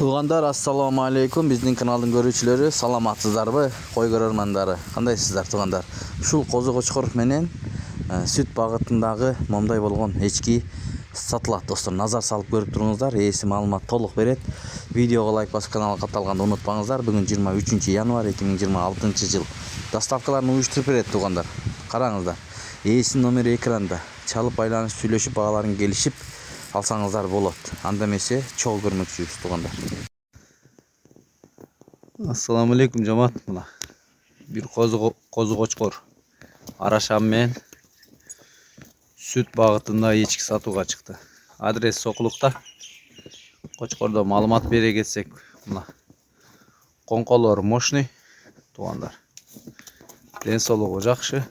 Туугандар, ассаламу алейкум. Биздин каналдын көрүүчүлөрү, саламатсыздарбы? Кой көрөрмандары, кандайсыздар туугандар? Ушул козу кочкор менен сүт багытындагы момдай болгон эчки сатылат достор. Назар салып көрүп туруңуздар. Ээси маалымат толук берет. Видеого лайк басып каналга катталганды унутпаңыздар. Бүгүн 23 январь 2026 жыл. Доставкаларын уюштуруп берет туугандар. Караңыздар. Ээсинин номери экранда. Чалып байланышып сүйлөшүп багаларын келишип алсаңыздар болот. Анда эмесе чогуу көрмөкчүбүз туугандар. Ассаламу алейкум жамаат. Мына бир козу кочкор арашам менен сүт багытында эчки сатууга чыкты. Адрес Сокулукта. Кочкордо маалымат бере кетсек, мына коңколор мощный туугандар. Ден соолугу жакшы.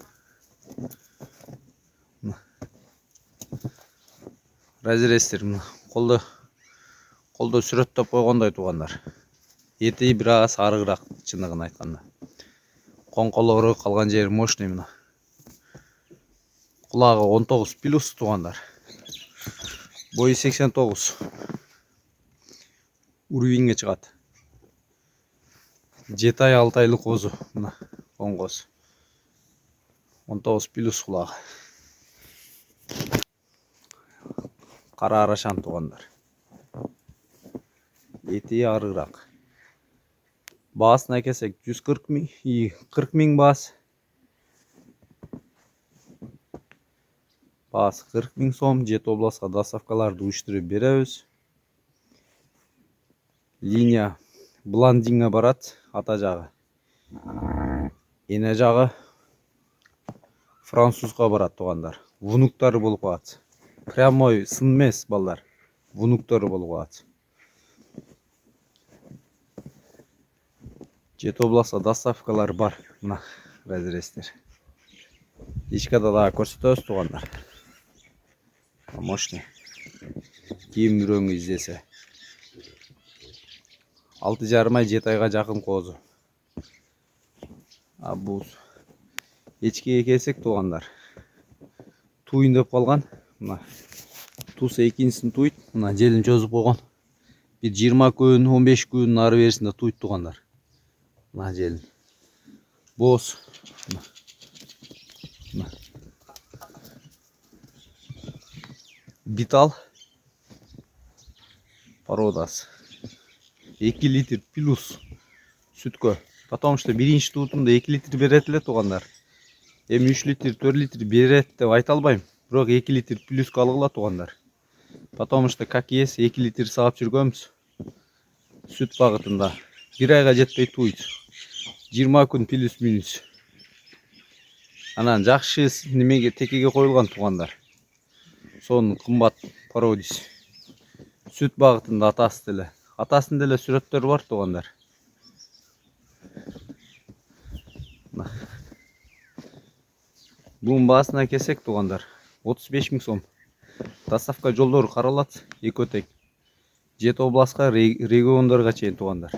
Разрестер мына колдо сүрөттөп койгондой туугандар. Эти бир аз арыгыраак чындыгын айтканда. Коңколору калган жери мощный мына. Кулагы 19 плюс туугандар. Бою 89. Уровеньге чыгат. 7 ай 6 айлык козу мына коңгосу. 19 плюс кулагы. Кара арашан туугандар. Эти арыгыраак. Баасына келсек 140 миң баас. Баас 40 миң сом. Жети областка доставкаларды уюштуруп беребиз. Линия Бландинге барат, ата жагы. Эне жагы французга барат туугандар. Внуктары болуп калат. Прямой сын эмес балдар. Внуктары болуп калат. Жети областка доставкалар бар. Мына разрестер. Ичкада да көрсөтөбүз туугандар. Мощный. Кийин бирөөңү издесе. 6,5 ай 7 айга жакын козу. Бул эчкиге келсек туугандар. Туйун деп калган. Мына тусы экинчисин туйт. Мына желин чозуп койгон. Bir 20 күн, 15 күн ары берисинде туйт туугандар. Мына желин. Боз. Битал породасы. 2 литр плюс сүткө. Потому что биринчи туутунда 2 литр берет эле туугандар. Эми 3 литр, 4 литр берет деп айта албайм. Бирок 2 литр плюс калгыла туугандар. Потому что как есть 2 литр саап жүргөнбүз. Сүт багытында 1 айга жетпей туйт. 20 күн плюс минус. Анан жакшы немеге текеге коюлган туугандар. Сонун кымбат породис. Сүт багытында атасы деле. Атасында деле сүрөттөр бар туугандар. Бунун баасына келсек туугандар, 35 миң сом. Доставка жолдору каралат, эки өтек. Жети областка, региондорго чейин туугандар.